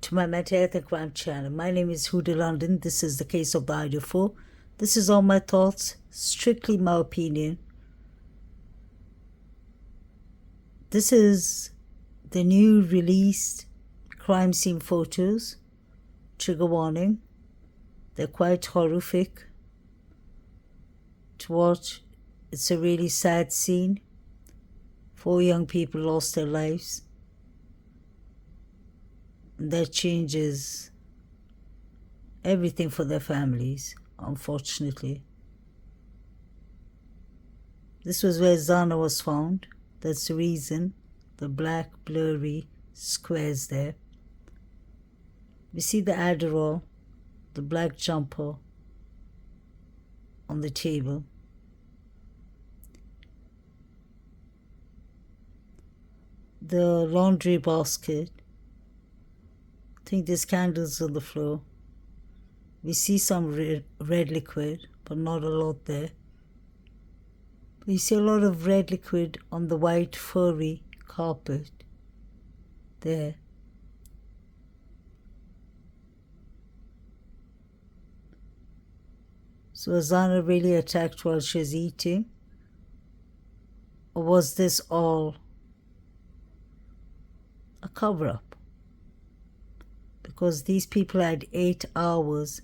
to my mental health and crime channel. My name is Huda London. This is the case of the Idaho. This is all my thoughts, strictly my opinion. This is the new released crime scene photos. Trigger warning. They're quite horrific to watch. It's a really sad scene. 4 young people lost their lives. And that changes everything for their families, unfortunately. This was where Zana was found. That's the reason. The black blurry squares there. We see the Adderall, the black jumper on the table. The laundry basket. I think there's candles on the floor. We see some red liquid, but not a lot there. We see a lot of red liquid on the white furry carpet there. So was Zana really attacked while she was eating? Or was this all a cover-up? Because these people had 8 hours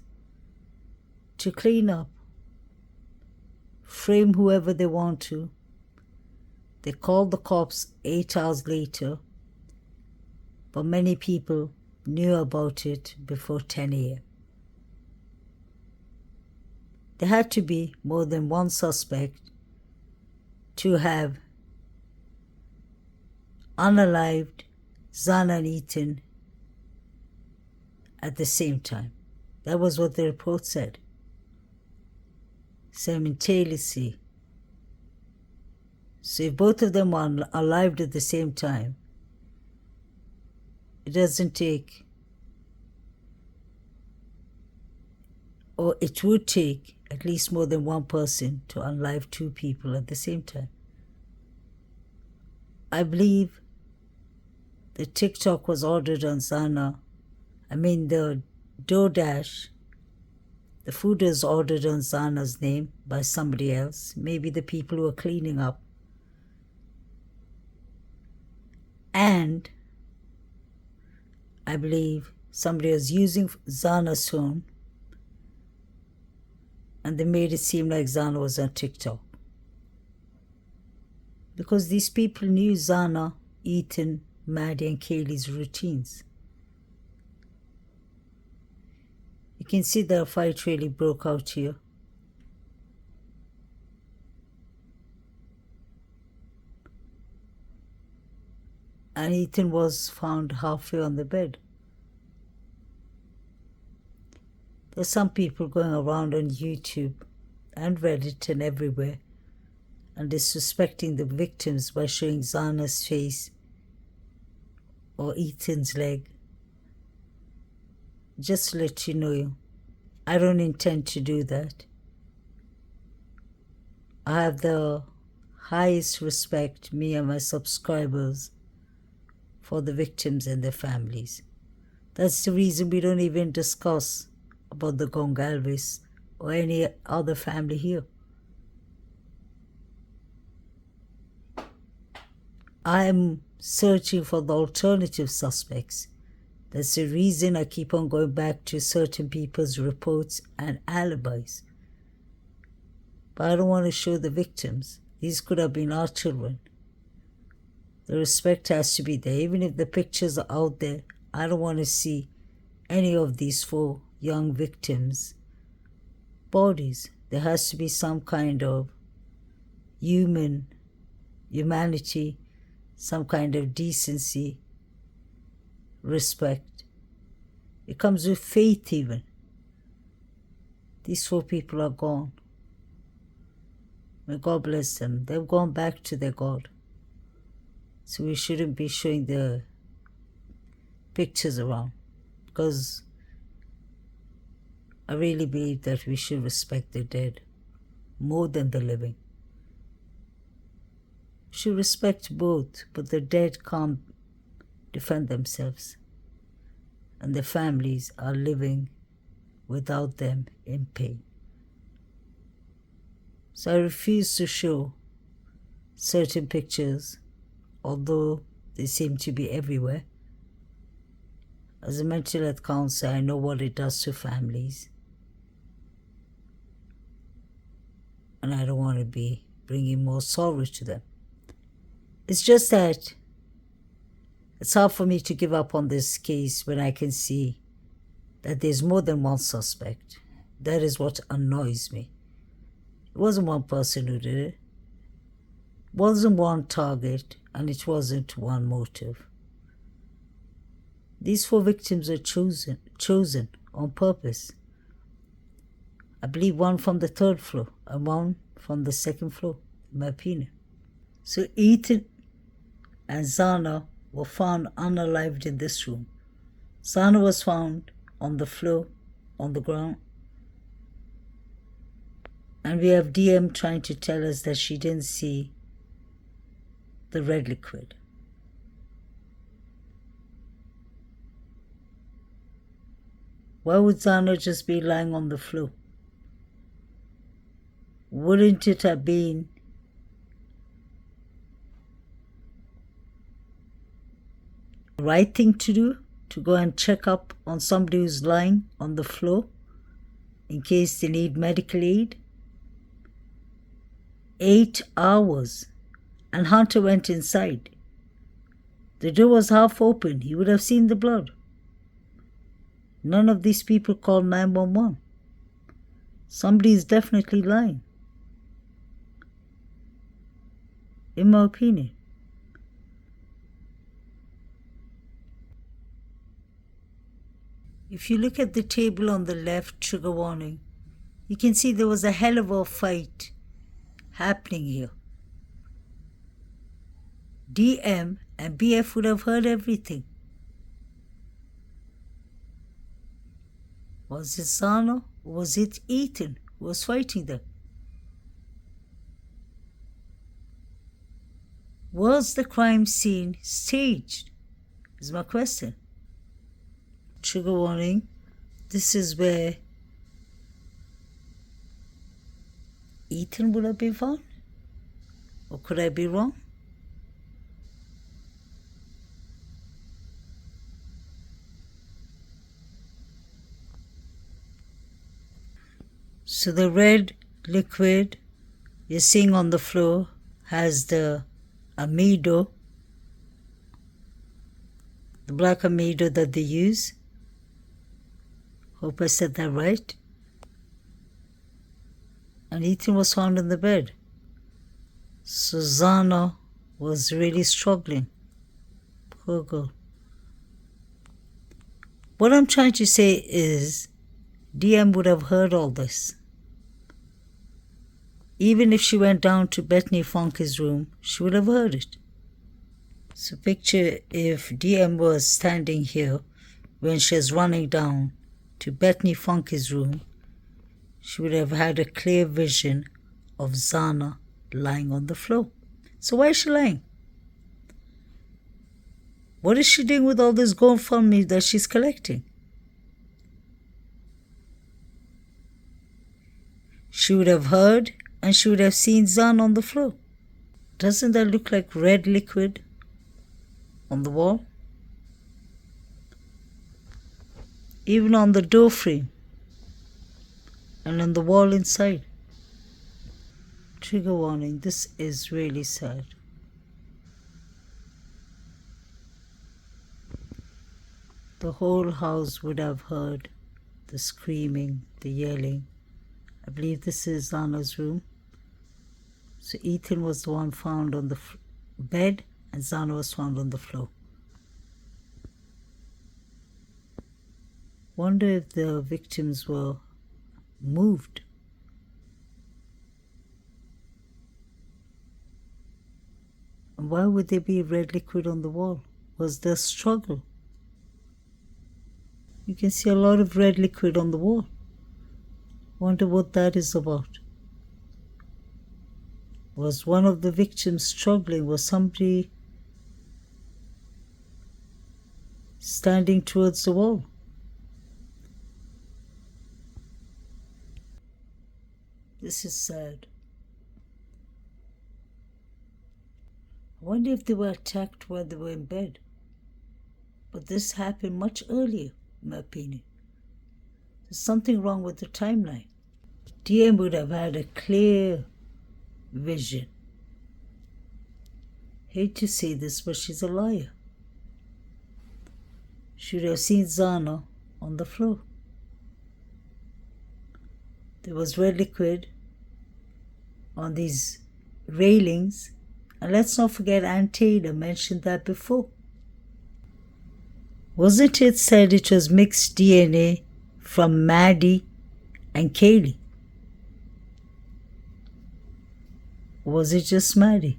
to clean up, frame whoever they want to. They called the cops 8 hours later, but many people knew about it before 10 a.m. There had to be more than one suspect to have unalived Zana and Ethan at the same time. That was what the report said. Simultaneously. So if both of them are unalived at the same time, it doesn't take, or it would take at least more than one person to unalive 2 people at the same time. I believe the TikTok was ordered on Zana. The DoorDash, the food was ordered on Zana's name by somebody else, maybe the people who are cleaning up. And I believe somebody was using Zana's phone and they made it seem like Zana was on TikTok. Because these people knew Zana, Ethan, Maddie and Kaylee's routines. You can see that a fight really broke out here. And Ethan was found halfway on the bed. There's some people going around on YouTube and Reddit and everywhere and disrespecting the victims by showing Zana's face or Ethan's leg. Just to let you know, I don't intend to do that. I have the highest respect, me and my subscribers, for the victims and their families. That's the reason we don't even discuss about the Gongalves or any other family here. I am searching for the alternative suspects. That's the reason I keep on going back to certain people's reports and alibis. But I don't want to show the victims. These could have been our children. The respect has to be there. Even if the pictures are out there, I don't want to see any of these 4 young victims' bodies. There has to be some kind of humanity, some kind of decency, respect. It comes with faith even. These 4 people are gone. May God bless them. They've gone back to their God. So we shouldn't be showing the pictures around, because I really believe that we should respect the dead more than the living. We should respect both, but the dead can't defend themselves. and their families are living without them in pain. So I refuse to show certain pictures, although they seem to be everywhere. As a mental health counselor, I know what it does to families. And I don't want to be bringing more sorrow to them. It's just that it's hard for me to give up on this case when I can see that there's more than one suspect. That is what annoys me. It wasn't one person who did it. It wasn't one target, and it wasn't one motive. These 4 victims are chosen on purpose. I believe one from the 3rd floor and one from the 2nd floor, in my opinion. So Ethan and Zana were found unalived in this room. Zana was found on the floor, on the ground. And we have DM trying to tell us that she didn't see the red liquid. Why would Zana just be lying on the floor? Wouldn't it have been the right thing to do to go and check up on somebody who's lying on the floor in case they need medical aid? 8 hours, and Hunter went inside. The door was half open. He would have seen the blood. None of these people called 911. Somebody is definitely lying, in my opinion. If you look at the table on the left, trigger warning, you can see there was a hell of a fight happening here. DM and BF would have heard everything. Was it Zana or was it Ethan who was fighting them? Was the crime scene staged? Is my question. Trigger warning, this is where Ethan would have been found? Or could I be wrong? So the red liquid you're seeing on the floor has the amido, the black amido that they use. Hope I said that right. And Ethan was found in the bed. Susanna was really struggling. Poor girl. What I'm trying to say is DM would have heard all this. Even if she went down to Bethany Funky's room, she would have heard it. So picture if DM was standing here when she was running down to Bethany Funky's room, she would have had a clear vision of Zana lying on the floor. So why is she lying? What is she doing with all this GoFundMe that she's collecting? She would have heard and she would have seen Zana on the floor. Doesn't that look like red liquid on the wall? Even on the door frame and on the wall inside. Trigger warning, this is really sad. The whole house would have heard the screaming, the yelling. I believe this is Zana's room. So Ethan was the one found on the bed and Zana was found on the floor. Wonder if the victims were moved. And why would there be red liquid on the wall? Was there a struggle? You can see a lot of red liquid on the wall. Wonder what that is about. Was one of the victims struggling? Was somebody standing towards the wall. This is sad. I wonder if they were attacked while they were in bed. But this happened much earlier, in my opinion. There's something wrong with the timeline. DM would have had a clear vision. Hate to say this, but she's a liar. Should have seen Zana on the floor. There was red liquid on these railings, and let's not forget Aunt Taylor mentioned that before. Wasn't it said it was mixed DNA from Maddie and Kaylee? Or was it just Maddie?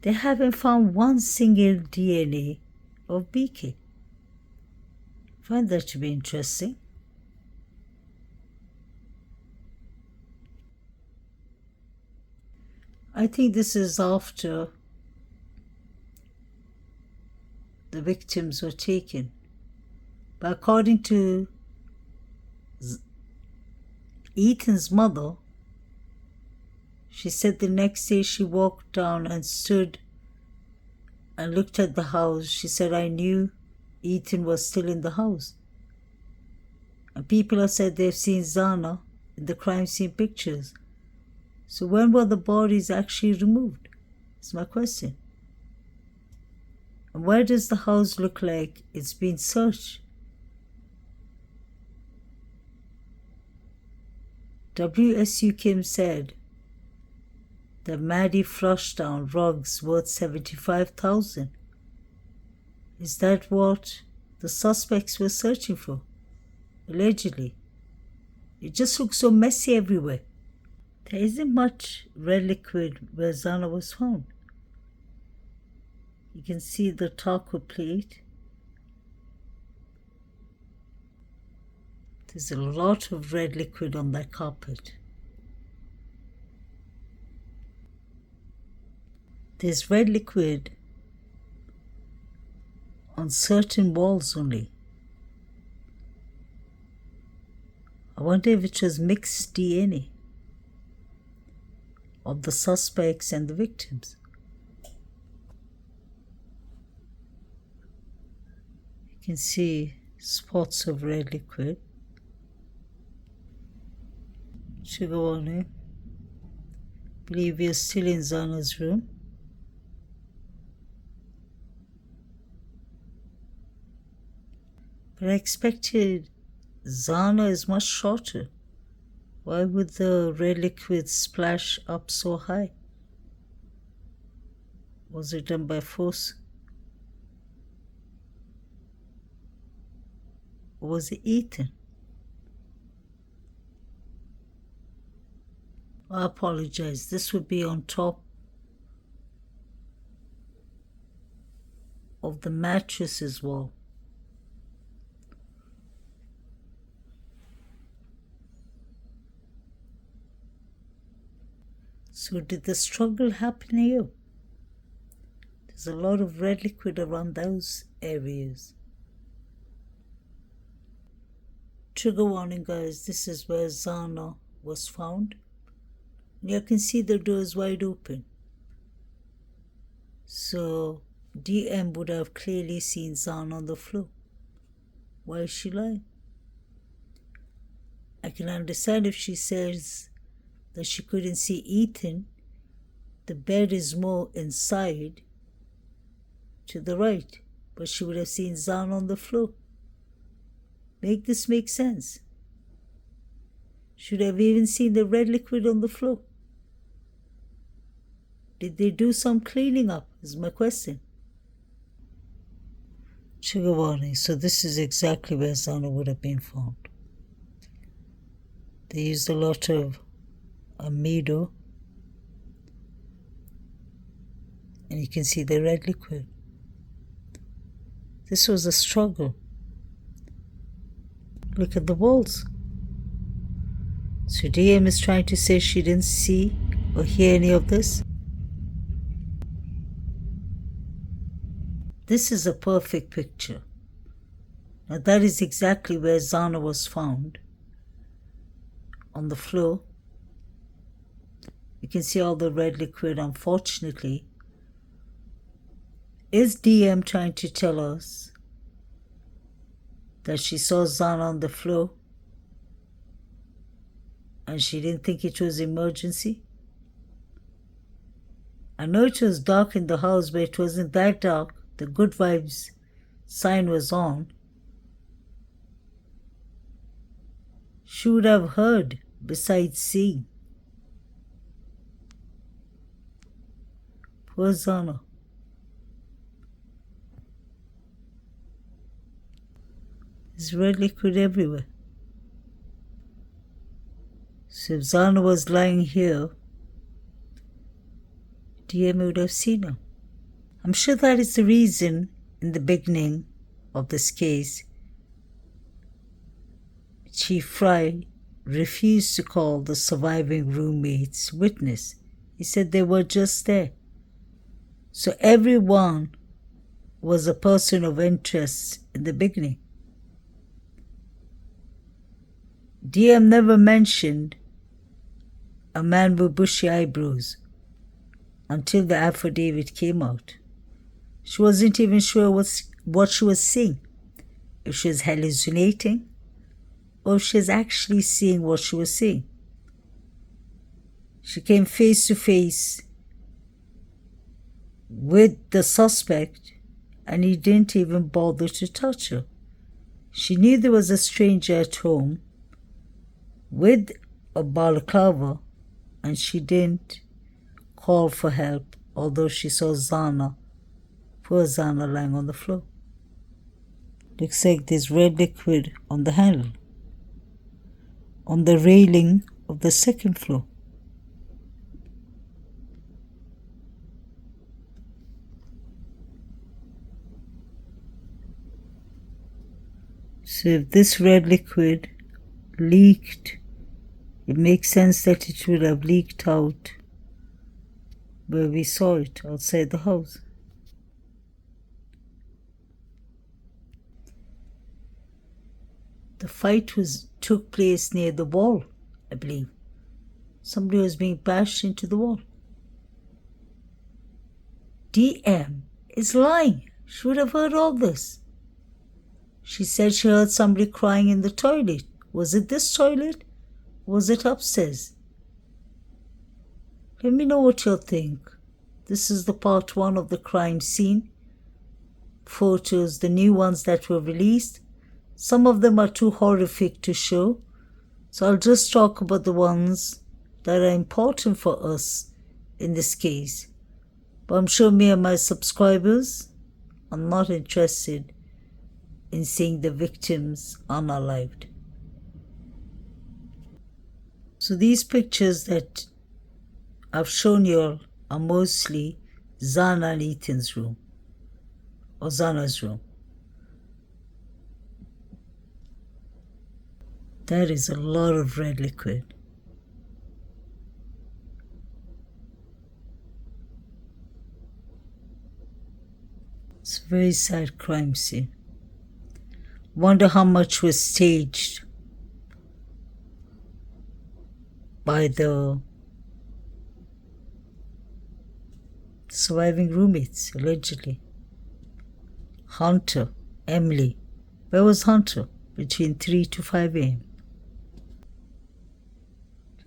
They haven't found one single DNA of BK. Find that to be interesting. I think this is after the victims were taken. But according to Ethan's mother, she said the next day she walked down and stood and looked at the house. She said, I knew Ethan was still in the house. And people have said they've seen Zana in the crime scene pictures. So when were the bodies actually removed? That's my question. And where does the house look like it's been searched? WSU Kim said that Maddie flushed down rugs worth $75,000. Is that what the suspects were searching for? Allegedly. It just looks so messy everywhere. There isn't much red liquid where Zana was found. You can see the taco plate. There's a lot of red liquid on that carpet. There's red liquid on certain walls only. I wonder if it was mixed DNA of the suspects and the victims. You can see spots of red liquid. Sugar warning. Believe we are still in Zana's room. But I expected Zana is much shorter. Why would the red liquid splash up so high? Was it done by force? Or was it Ethan? I apologize. This would be on top of the mattresses wall. So did the struggle happen here? There's a lot of red liquid around those areas. Trigger warning, guys. This is where Zana was found. You can see the doors wide open. So DM would have clearly seen Zana on the floor. Why is she lying? I can understand if she says that she couldn't see Ethan. The bed is more inside to the right, but she would have seen Zana on the floor. Make this make sense. Should have even seen the red liquid on the floor. Did they do some cleaning up, is my question. Trigger warning. So this is exactly where Zana would have been found. They used a lot of amido. And you can see the red liquid. This was a struggle. Look at the walls. So DM is trying to say she didn't see or hear any of this? This is a perfect picture. Now that is exactly where Zana was found. On the floor. You can see all the red liquid. Unfortunately, is DM trying to tell us that she saw Zana on the floor and she didn't think it was emergency? I know it was dark in the house, but it wasn't that dark. The good vibes sign was on. She would have heard besides seeing. Poor Zana. There's red liquid everywhere. So if Zana was lying here, DM would have seen her. I'm sure that is the reason in the beginning of this case, Chief Fry refused to call the surviving roommates witness. He said they were just there. So everyone was a person of interest in the beginning. DM never mentioned a man with bushy eyebrows until the affidavit came out. She wasn't even sure what she was seeing, if she was hallucinating or if she was actually seeing what she was seeing. She came face to face with the suspect and he didn't even bother to touch her. She knew there was a stranger at home with a balaclava and she didn't call for help, although she saw Zana, poor Zana, lying on the floor. Looks like there's red liquid on the handle, on the railing of the second floor. So if this red liquid leaked, it makes sense that it would have leaked out where we saw it, outside the house. The fight took place near the wall, I believe. Somebody was being bashed into the wall. DM is lying. She would have heard all this. She said she heard somebody crying in the toilet. Was it this toilet? Was it upstairs? Let me know what you think. This is the part 1 of the crime scene. Photos, the new ones that were released. Some of them are too horrific to show, so I'll just talk about the ones that are important for us in this case. But I'm sure me and my subscribers are not interested in seeing the victims unalived. So these pictures that I've shown you all are mostly Zana and Ethan's room, or Zana's room. That is a lot of red liquid. It's a very sad crime scene. Wonder how much was staged by the surviving roommates, allegedly. Hunter, Emily. Where was Hunter? Between 3 to 5 a.m.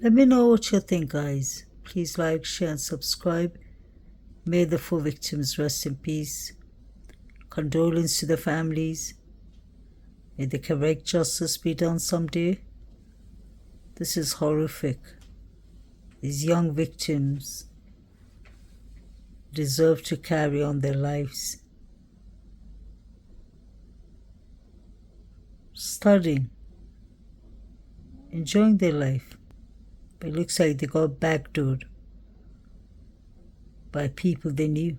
Let me know what you think, guys. Please like, share, and subscribe. May the 4 victims rest in peace. Condolence to the families. May the correct justice be done someday. This is horrific. These young victims deserve to carry on their lives, studying, enjoying their life. But it looks like they got backdoored by people they knew.